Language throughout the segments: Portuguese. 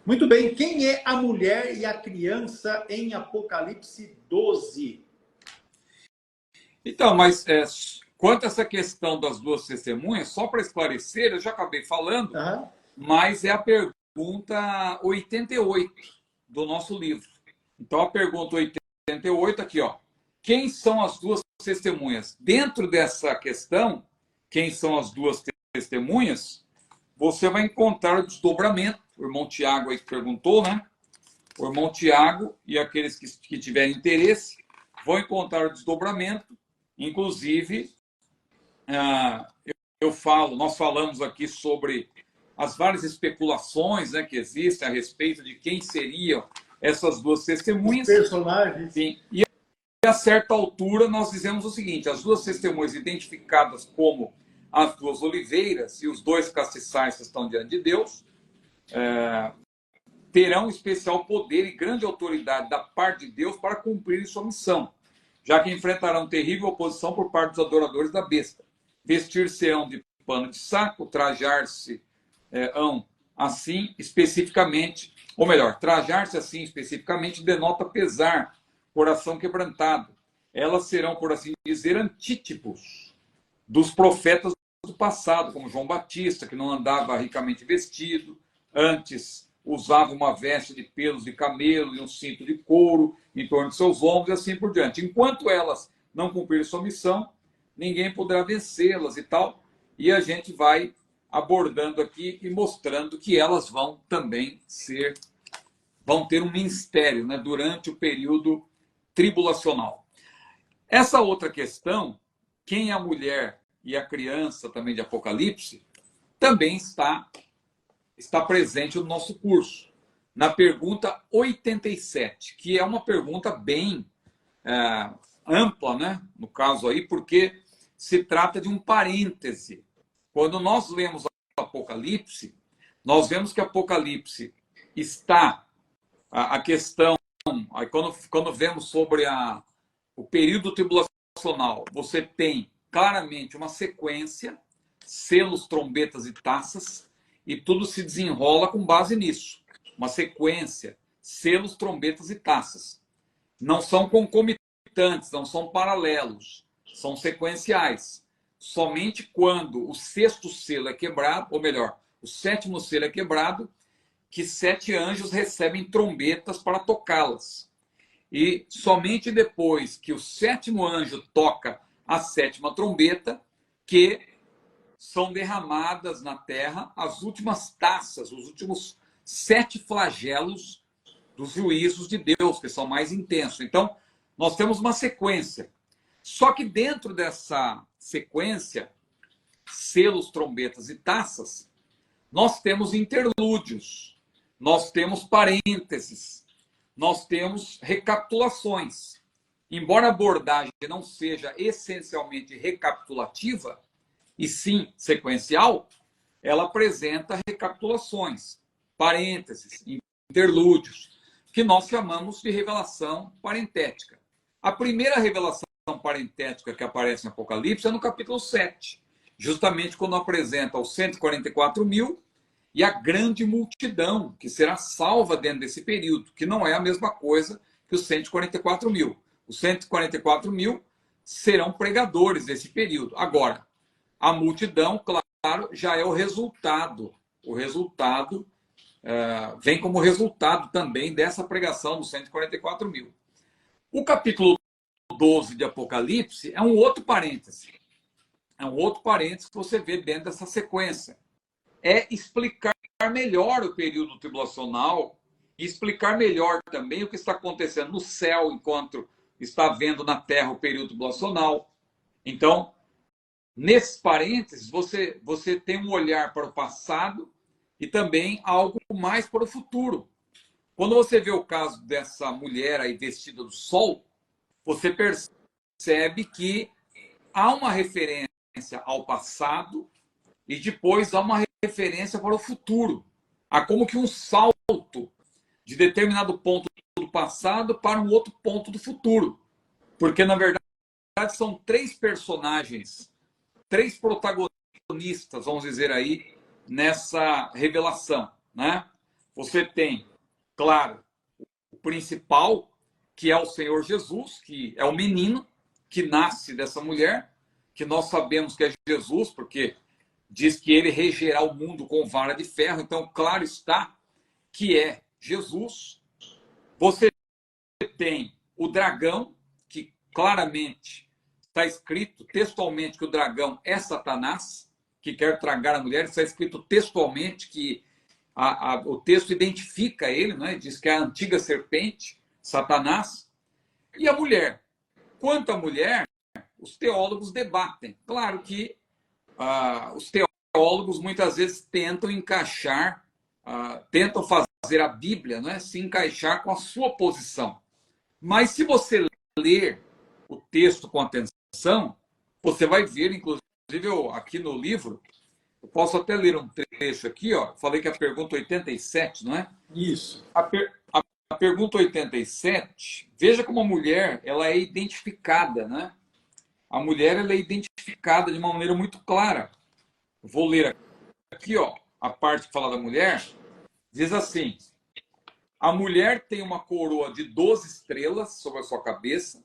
Muito bem. Quem é a mulher e a criança em Apocalipse 12? Então, mas quanto a essa questão das duas testemunhas, só para esclarecer, eu já acabei falando, mas é a pergunta 88 do nosso livro. Então, a pergunta 88 aqui, ó. Quem são as duas testemunhas? Dentro dessa questão, quem são as duas testemunhas, você vai encontrar o desdobramento. O irmão Tiago aí que perguntou, né? O irmão Tiago e aqueles que tiverem interesse vão encontrar o desdobramento. Inclusive, nós falamos aqui sobre as várias especulações, né, que existem a respeito de quem seriam essas duas testemunhas. Os personagens. Sim. E a certa altura nós dizemos o seguinte: as duas testemunhas identificadas como as duas oliveiras e os dois castiçais que estão diante de Deus terão especial poder e grande autoridade da parte de Deus para cumprir sua missão, já que enfrentarão terrível oposição por parte dos adoradores da besta. Vestir-se-ão de pano de saco, trajar-se-ão assim especificamente, ou melhor, trajar-se assim especificamente denota pesar, coração quebrantado. Elas serão, por assim dizer, antítipos dos profetas do passado, como João Batista, que não andava ricamente vestido, antes usava uma veste de pelos de camelo e um cinto de couro em torno de seus ombros e assim por diante. Enquanto elas não cumprirem sua missão, ninguém poderá vencê-las e tal. E a gente vai abordando aqui e mostrando que elas vão também vão ter um ministério, né, durante o período tribulacional. Essa outra questão, quem é a mulher e a criança também de Apocalipse, também está presente no nosso curso, na pergunta 87, que é uma pergunta bem ampla, né? No caso aí, porque se trata de um parêntese. Quando nós lemos Apocalipse, nós vemos que Apocalipse está a questão, aí quando vemos sobre o período tribulacional, você tem claramente uma sequência, selos, trombetas e taças, e tudo se desenrola com base nisso. Uma sequência, selos, trombetas e taças. Não são concomitantes, não são paralelos, são sequenciais. Somente quando o sexto selo é quebrado, ou melhor, o sétimo selo é quebrado, que 7 anjos recebem trombetas para tocá-las. E somente depois que o sétimo anjo toca a sétima trombeta, que são derramadas na terra as últimas taças, os últimos 7 flagelos dos juízos de Deus, que são mais intensos. Então, nós temos uma sequência. Só que dentro dessa sequência, selos, trombetas e taças, nós temos interlúdios, nós temos parênteses, nós temos recapitulações. Embora a abordagem não seja essencialmente recapitulativa, e sim sequencial, ela apresenta recapitulações, parênteses, interlúdios, que nós chamamos de revelação parentética. A primeira revelação parentética que aparece em Apocalipse é no capítulo 7, justamente quando apresenta os 144.000 e a grande multidão que será salva dentro desse período, que não é a mesma coisa que os 144.000. Os 144.000 serão pregadores desse período. Agora, a multidão, claro, já é o resultado. O resultado vem como resultado também dessa pregação dos 144.000. O capítulo 12 de Apocalipse é um outro parêntese. É um outro parêntese que você vê dentro dessa sequência. É explicar melhor o período tribulacional e explicar melhor também o que está acontecendo no céu enquanto está havendo na terra o período tribulacional. Então, nesses parênteses, você tem um olhar para o passado e também algo mais para o futuro. Quando você vê o caso dessa mulher aí vestida do sol, você percebe que há uma referência ao passado e depois há uma referência para o futuro. Há como que um salto de determinado ponto do passado para um outro ponto do futuro. Porque, na verdade, são 3 personagens, 3 protagonistas, vamos dizer aí, nessa revelação, né? você tem, claro, o principal, que é o Senhor Jesus, que é o menino que nasce dessa mulher, que nós sabemos que é Jesus, porque diz que ele regerá o mundo com vara de ferro. Então, claro está que é Jesus. Você tem o dragão, que claramente está escrito textualmente que o dragão é Satanás, que quer tragar a mulher. Está escrito textualmente que o texto identifica ele, né? Diz que é a antiga serpente, Satanás. E a mulher. Quanto à mulher, os teólogos debatem. Claro que os teólogos muitas vezes tentam encaixar, tentam fazer a Bíblia, né, se encaixar com a sua posição. Mas se você ler o texto com atenção, você vai ver, inclusive aqui no livro, eu posso até ler um trecho aqui, ó. Falei que a pergunta 87, não é? Isso. A pergunta 87, veja como a mulher ela é identificada, né? A mulher ela é identificada de uma maneira muito clara. Vou ler aqui, ó, a parte que fala da mulher. Diz assim: a mulher tem uma coroa de 12 estrelas sobre a sua cabeça.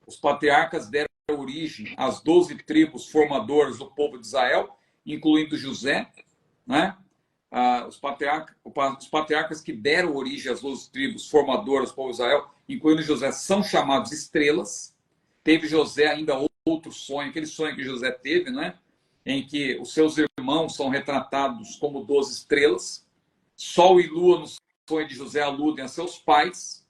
Os patriarcas deram origem às 12 tribos formadoras do povo de Israel, incluindo José, né? Os patriarcas que deram origem às 12 tribos formadoras do povo de Israel, incluindo José, são chamados estrelas. Teve José ainda outro sonho, aquele sonho que José teve, né? Em que os seus irmãos são retratados como 12 estrelas. Sol e lua no sonho de José aludem a seus pais.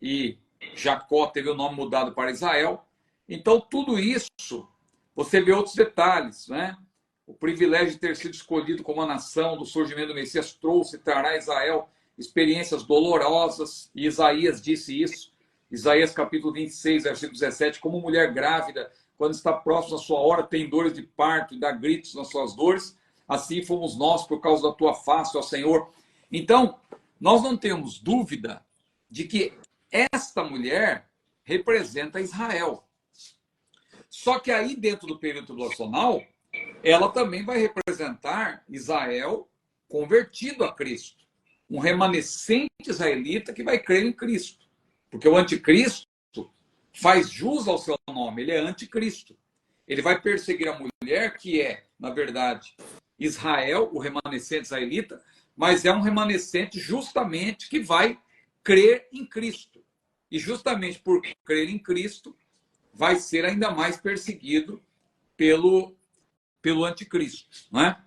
E Jacó teve o nome mudado para Israel. Então, tudo isso, você vê outros detalhes, né? O privilégio de ter sido escolhido como a nação do surgimento do Messias trouxe e trará a Israel experiências dolorosas. E Isaías disse isso. Isaías capítulo 26, versículo 17, como mulher grávida, quando está próxima da sua hora, tem dores de parto e dá gritos nas suas dores. Assim fomos nós por causa da tua face, ó Senhor. Então, nós não temos dúvida de que esta mulher representa Israel. Só que aí, dentro do período tribulacional, ela também vai representar Israel convertido a Cristo. Um remanescente israelita que vai crer em Cristo. Porque o anticristo faz jus ao seu nome, ele é anticristo. Ele vai perseguir a mulher que é, na verdade, Israel, o remanescente israelita, mas é um remanescente justamente que vai crer em Cristo. E justamente por crer em Cristo, vai ser ainda mais perseguido pelo anticristo. Não é?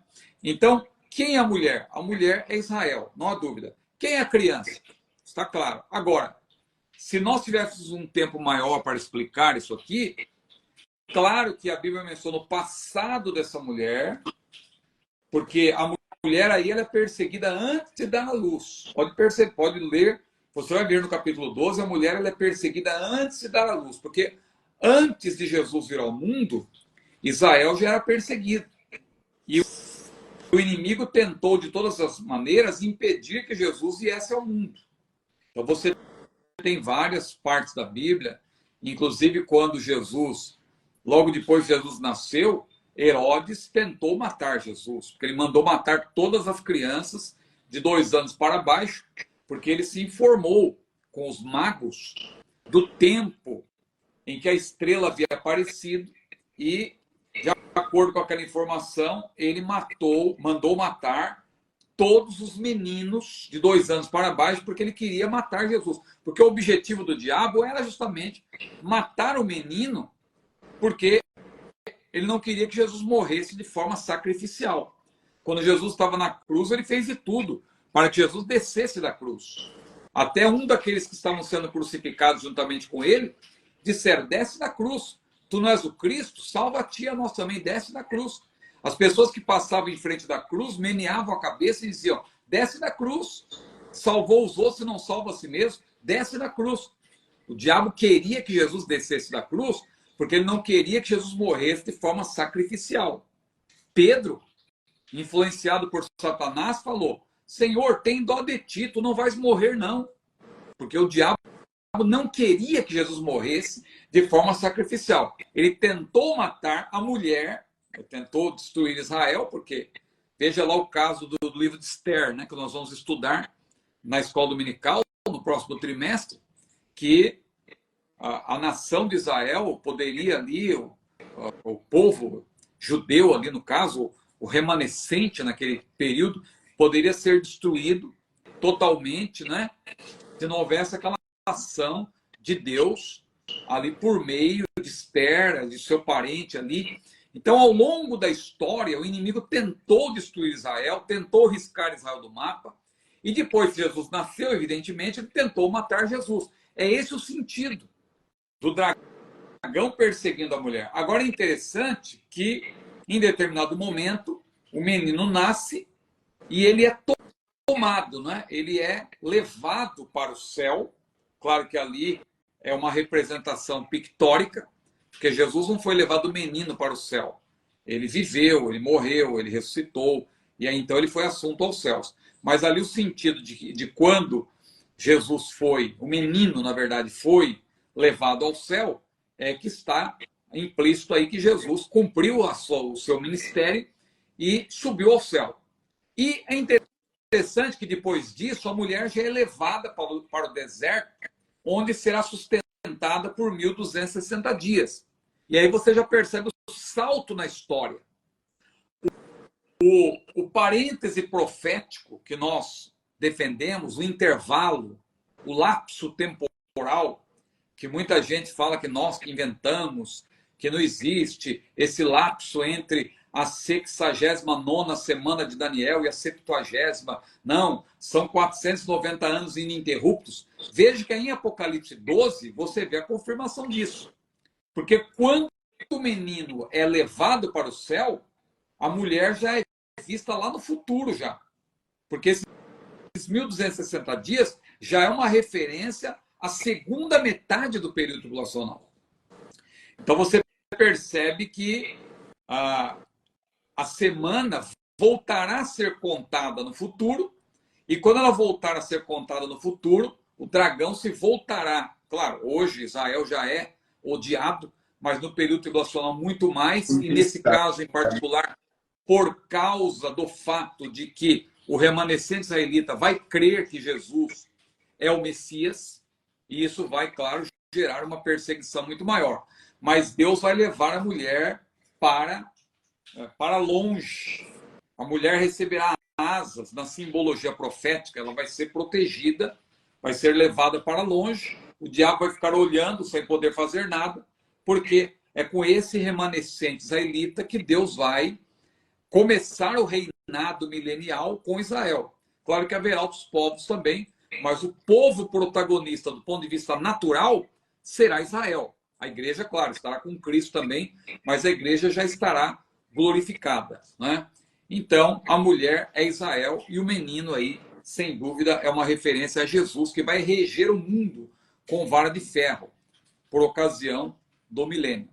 Então, quem é a mulher? A mulher é Israel, não há dúvida. Quem é a criança? Está claro. Agora, se nós tivéssemos um tempo maior para explicar isso aqui, claro que a Bíblia menciona o passado dessa mulher, porque a mulher aí ela é perseguida antes de dar a luz. Pode ler, você vai ver no capítulo 12, a mulher ela é perseguida antes de dar a luz, porque antes de Jesus vir ao mundo, Israel já era perseguido. E o inimigo tentou de todas as maneiras impedir que Jesus viesse ao mundo. Então você tem várias partes da Bíblia, inclusive quando Jesus, logo depois que Jesus nasceu, Herodes tentou matar Jesus, porque ele mandou matar todas as crianças de 2 anos para baixo, porque ele se informou com os magos do tempo em que a estrela havia aparecido e, de acordo com aquela informação, ele mandou matar todos os meninos de 2 anos para baixo, porque ele queria matar Jesus. Porque o objetivo do diabo era justamente matar o menino, porque ele não queria que Jesus morresse de forma sacrificial. Quando Jesus estava na cruz, ele fez de tudo para que Jesus descesse da cruz. Até um daqueles que estavam sendo crucificados juntamente com ele, disseram, desce da cruz. Tu não és o Cristo? Salva-te a nós também, desce da cruz. As pessoas que passavam em frente da cruz meneavam a cabeça e diziam, desce da cruz. Salvou os outros e não salva a si mesmo, desce da cruz. O diabo queria que Jesus descesse da cruz, porque ele não queria que Jesus morresse de forma sacrificial. Pedro, influenciado por Satanás, falou, Senhor, tem dó de ti, tu não vais morrer não. Porque o diabo não queria que Jesus morresse de forma sacrificial. Ele tentou matar a mulher, tentou destruir Israel, porque veja lá o caso do livro de Esther, né, que nós vamos estudar na escola dominical, no próximo trimestre, que a nação de Israel poderia ali, o povo judeu ali no caso, o remanescente naquele período, poderia ser destruído totalmente, né? Se não houvesse aquela ação de Deus ali por meio de Esther, de seu parente ali. Então, ao longo da história, o inimigo tentou destruir Israel, tentou riscar Israel do mapa, e depois que Jesus nasceu, evidentemente, ele tentou matar Jesus. É esse o sentido do dragão perseguindo a mulher. Agora é interessante que, em determinado momento, o menino nasce e ele é tomado, né? Ele é levado para o céu. Claro que ali é uma representação pictórica, porque Jesus não foi levado menino para o céu. Ele viveu, ele morreu, ele ressuscitou, e aí então ele foi assunto aos céus. Mas ali o sentido de quando Jesus foi, o menino, na verdade, foi levado ao céu, é que está implícito aí que Jesus cumpriu o seu ministério e subiu ao céu. E é interessante que depois disso a mulher já é levada para o deserto, onde será sustentada por 1260 dias. E aí você já percebe o salto na história. O parêntese profético que nós defendemos, o intervalo, o lapso temporal, que muita gente fala que nós que inventamos, que não existe esse lapso entre a 69ª semana de Daniel e a 70ª. Não, são 490 anos ininterruptos. Veja que em Apocalipse 12 você vê a confirmação disso. Porque quando o menino é levado para o céu, a mulher já é vista lá no futuro já. Porque esses 1260 dias já é uma referência à segunda metade do período tribulacional. Então você percebe que a semana voltará a ser contada no futuro, e quando ela voltar a ser contada no futuro, o dragão se voltará. Claro, hoje Israel já é odiado, mas no período tribulacional muito mais, e nesse caso em particular, por causa do fato de que o remanescente israelita vai crer que Jesus é o Messias, e isso vai, claro, gerar uma perseguição muito maior. Mas Deus vai levar a mulher para longe. A mulher receberá asas na simbologia profética, ela vai ser protegida, vai ser levada para longe, o diabo vai ficar olhando sem poder fazer nada, porque é com esse remanescente israelita que Deus vai começar o reinado milenial com Israel. Claro que haverá outros povos também, mas o povo protagonista do ponto de vista natural será Israel. A igreja, claro, estará com Cristo também, mas a igreja já estará glorificada, né? Então, a mulher é Israel e o menino aí, sem dúvida, é uma referência a Jesus, que vai reger o mundo com vara de ferro, por ocasião do milênio.